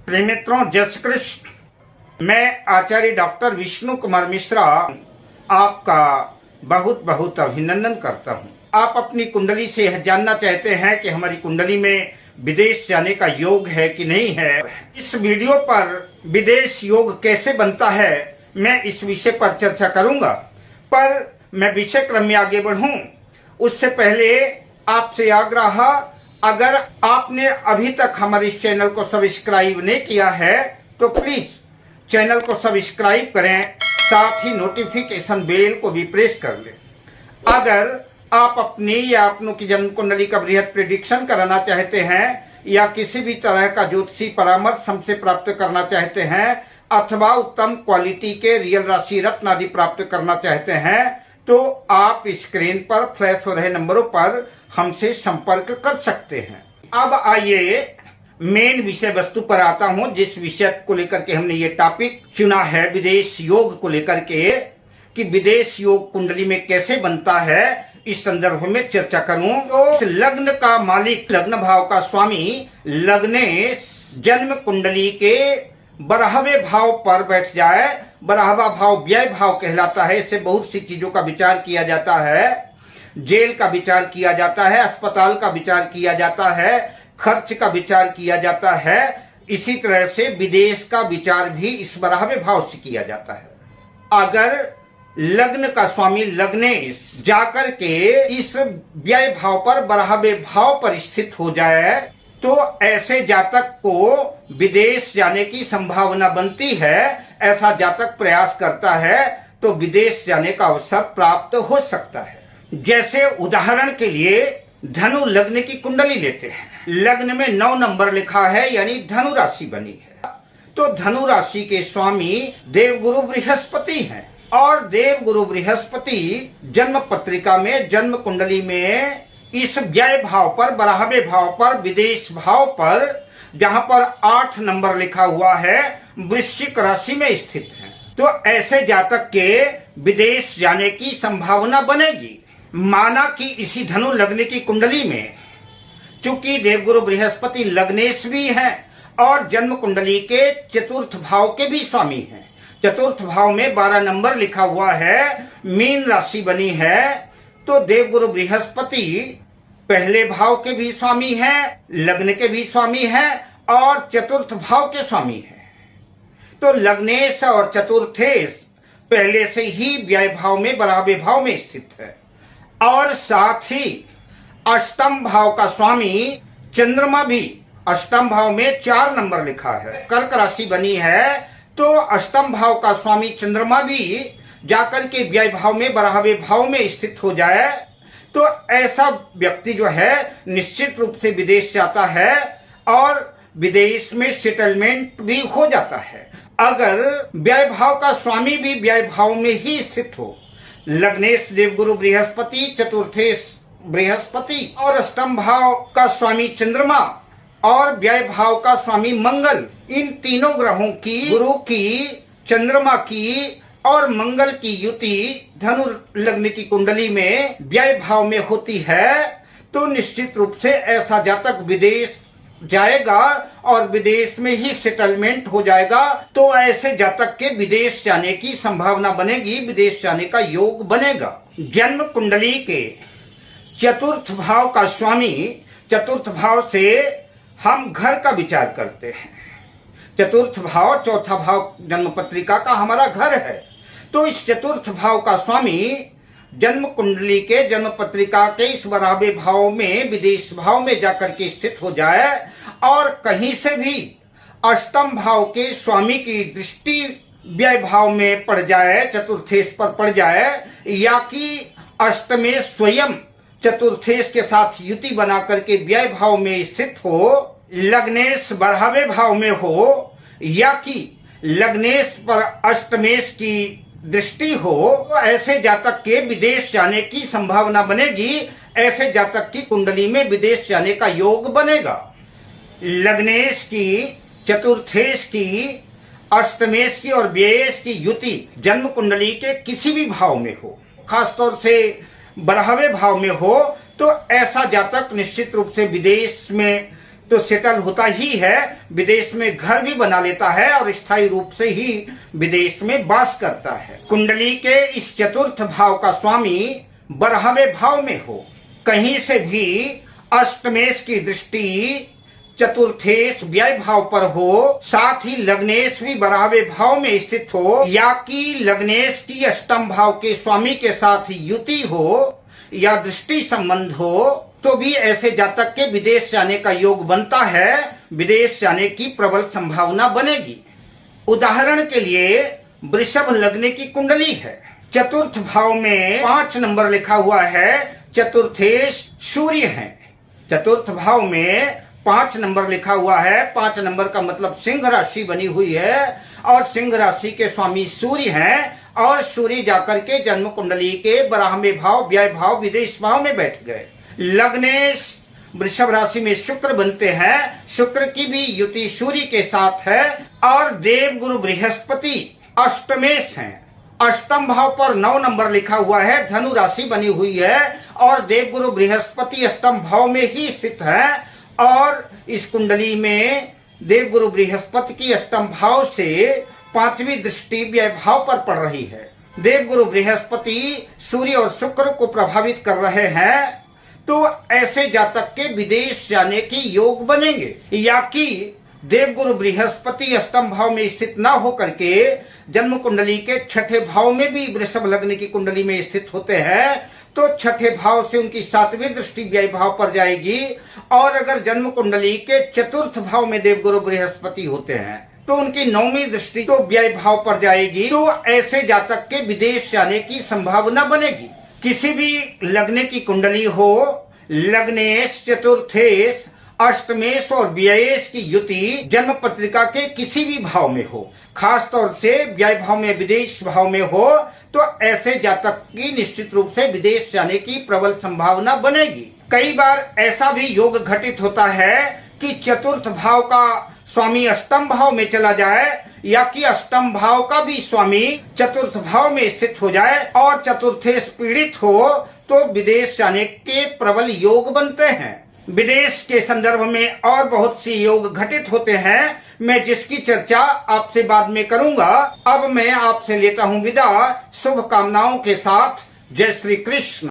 प्रिय मित्रों, जय श्री कृष्ण। मैं आचार्य डॉक्टर विष्णु कुमार मिश्रा आपका बहुत बहुत अभिनंदन करता हूं। आप अपनी कुंडली से यह जानना चाहते हैं कि हमारी कुंडली में विदेश जाने का योग है कि नहीं है। इस वीडियो पर विदेश योग कैसे बनता है, मैं इस विषय पर चर्चा करूंगा। पर मैं विषय क्रम में आगे बढ़ूं उससे पहले आपसे आग्रह, अगर आपने अभी तक हमारे इस चैनल को सब्सक्राइब नहीं किया है तो प्लीज चैनल को सब्सक्राइब करें, साथ ही नोटिफिकेशन बेल को भी प्रेस कर लें। अगर आप अपनी या अपनों की जन्म कुंडली का बृहद प्रेडिक्शन कराना चाहते हैं या किसी भी तरह का ज्योतिषी परामर्श हमसे प्राप्त करना चाहते हैं अथवा उत्तम क्वालिटी के रियल राशि रत्न आदि प्राप्त करना चाहते हैं तो आप स्क्रीन पर फ्लैश हो रहे नंबरों पर हमसे संपर्क कर सकते हैं। अब आइए मेन विषय वस्तु पर आता हूं, जिस विषय को लेकर के हमने ये टॉपिक चुना है विदेश योग को लेकर के, कि विदेश योग कुंडली में कैसे बनता है, इस संदर्भ में चर्चा करूं। तो लग्न का मालिक, लग्न भाव का स्वामी लग्नेश जन्म कुंडली के 12वें भाव पर बैठ जाए। 12वां भाव व्यय भाव कहलाता है। इससे बहुत सी चीजों का विचार किया जाता है। जेल का विचार किया जाता है, अस्पताल का विचार किया जाता है, खर्च का विचार किया जाता है। इसी तरह से विदेश का विचार भी इस 12वें भाव से किया जाता है। अगर लग्न का स्वामी लग्नेश जाकर के इस व्यय भाव पर 12वें भाव पर स्थित हो जाए तो ऐसे जातक को विदेश जाने की संभावना बनती है। ऐसा जातक प्रयास करता है तो विदेश जाने का अवसर प्राप्त हो सकता है। जैसे उदाहरण के लिए धनु लग्न की कुंडली लेते हैं। लग्न में 9 नंबर लिखा है, यानी धनु राशि बनी है। तो धनु राशि के स्वामी देवगुरु बृहस्पति हैं और देवगुरु बृहस्पति जन्म पत्रिका में, जन्म कुंडली में इस व्यय भाव पर, 12वें भाव पर, विदेश भाव पर, जहां पर 8 नंबर लिखा हुआ है, वृश्चिक राशि में स्थित है। तो ऐसे जातक के विदेश जाने की संभावना बनेगी। माना कि इसी धनु लग्न की कुंडली में चूंकि देवगुरु बृहस्पति लग्नेश भी हैं और जन्म कुंडली के चतुर्थ भाव के भी स्वामी हैं। चतुर्थ भाव में 12 नंबर लिखा हुआ है, मीन राशि बनी है। तो देवगुरु बृहस्पति पहले भाव के भी स्वामी हैं, लग्न के भी स्वामी हैं और चतुर्थ भाव के स्वामी हैं। तो लग्नेश और चतुर्थेश पहले से ही व्यय भाव में, 12वें भाव में स्थित है। और साथ ही अष्टम भाव का स्वामी चंद्रमा भी अष्टम भाव में 4 नंबर लिखा है, कर्क राशि बनी है। तो अष्टम भाव का स्वामी चंद्रमा भी जाकर के व्यय भाव में, 12वें भाव में स्थित हो जाए तो ऐसा व्यक्ति जो है निश्चित रूप से विदेश जाता है और विदेश में सेटलमेंट भी हो जाता है। अगर व्यय भाव का स्वामी भी व्यय भाव में ही स्थित हो, लग्नेश देवगुरु बृहस्पति, चतुर्थेश बृहस्पति और अष्टम भाव का स्वामी चंद्रमा और व्यय भाव का स्वामी मंगल, इन तीनों ग्रहों की, गुरु की, चंद्रमा की और मंगल की युति धनु लग्न की कुंडली में व्यय भाव में होती है तो निश्चित रूप से ऐसा जातक विदेश जाएगा और विदेश में ही सेटलमेंट हो जाएगा। तो ऐसे जातक के विदेश जाने की संभावना बनेगी, विदेश जाने का योग बनेगा। जन्म कुंडली के चतुर्थ भाव का स्वामी, चतुर्थ भाव से हम घर का विचार करते हैं। चतुर्थ भाव, चौथा भाव जन्म पत्रिका का हमारा घर है। तो इस चतुर्थ भाव का स्वामी जन्म कुंडली के, जन्म पत्रिका के इस 12वें भाव में, विदेश भाव में जाकर के स्थित हो जाए और कहीं से भी अष्टम भाव के स्वामी की दृष्टि व्यय भाव में पड़ जाए, चतुर्थेश पर पड़ जाए, या कि अष्टमेश स्वयं चतुर्थेश के साथ युति बना करके व्यय भाव में स्थित हो, लग्नेश 12वें भाव में हो, या कि लग्नेश पर अष्टमेश की दृष्टि हो, तो ऐसे जातक के विदेश जाने की संभावना बनेगी। ऐसे जातक की कुंडली में विदेश जाने का योग बनेगा। लग्नेश की, चतुर्थेश की, अष्टमेश की और व्ययेश की युति जन्म कुंडली के किसी भी भाव में हो, खासतौर से 12वें भाव में हो, तो ऐसा जातक निश्चित रूप से विदेश में तो सेटल होता ही है, विदेश में घर भी बना लेता है और स्थायी रूप से ही विदेश में वास करता है। कुंडली के इस चतुर्थ भाव का स्वामी 12वें भाव में हो, कहीं से भी अष्टमेश की दृष्टि चतुर्थेश व्यय भाव पर हो, साथ ही लग्नेश भी 12वें भाव में स्थित हो, या कि लग्नेश की अष्टम भाव के स्वामी के साथ युति हो या दृष्टि संबंध हो, तो भी ऐसे जातक के विदेश जाने का योग बनता है, विदेश जाने की प्रबल संभावना बनेगी। उदाहरण के लिए वृषभ लग्न की कुंडली है, चतुर्थ भाव में 5 नंबर लिखा हुआ है, चतुर्थेश सूर्य है। चतुर्थ भाव में 5 नंबर लिखा हुआ है, 5 नंबर का मतलब सिंह राशि बनी हुई है और सिंह राशि के स्वामी सूर्य हैं, और सूर्य जाकर के जन्म कुंडली के 12वें भाव व्यय भाव विदेश भाव में बैठ गए। लग्नेश वृषभ राशि में शुक्र बनते हैं, शुक्र की भी युति सूर्य के साथ है, और देव गुरु बृहस्पति अष्टमेश हैं। अष्टम भाव पर 9 नंबर लिखा हुआ है, धनु राशि बनी हुई है और देव गुरु बृहस्पति अष्टम भाव में ही स्थित है, और इस कुंडली में देव गुरु बृहस्पति की अष्टम भाव से 5वीं दृष्टि व्यय भाव पर पड़ रही है। देव गुरु बृहस्पति सूर्य और शुक्र को प्रभावित कर रहे हैं, तो ऐसे जातक के विदेश जाने के योग बनेंगे। या कि देव गुरु बृहस्पति अष्टम भाव में स्थित न होकर के जन्म कुंडली के 6ठे भाव में भी वृषभ लग्न की कुंडली में स्थित होते हैं, तो 6ठे भाव से उनकी 7वीं दृष्टि व्यय भाव पर जाएगी, और अगर जन्म कुंडली के चतुर्थ भाव में देव गुरु बृहस्पति होते हैं तो उनकी 9वीं दृष्टि तो व्यय भाव पर जाएगी, तो ऐसे जातक के विदेश जाने की संभावना बनेगी। किसी भी लग्न की कुंडली हो, लग्नेश चतुर्थेश अष्टमेश और व्ययेश की युति जन्म पत्रिका के किसी भी भाव में हो, खास तौर से व्यय भाव में विदेश भाव में हो, तो ऐसे जातक की निश्चित रूप से विदेश जाने की प्रबल संभावना बनेगी। कई बार ऐसा भी योग घटित होता है कि चतुर्थ भाव का स्वामी अष्टम भाव में चला जाए, या कि अष्टम भाव का भी स्वामी चतुर्थ भाव में स्थित हो जाए और चतुर्थेश पीड़ित हो, तो विदेश जाने के प्रबल योग बनते हैं। विदेश के संदर्भ में और बहुत सी योग घटित होते हैं, मैं जिसकी चर्चा आपसे बाद में करूंगा। अब मैं आपसे लेता हूं विदा, शुभकामनाओं के साथ। जय श्री कृष्ण।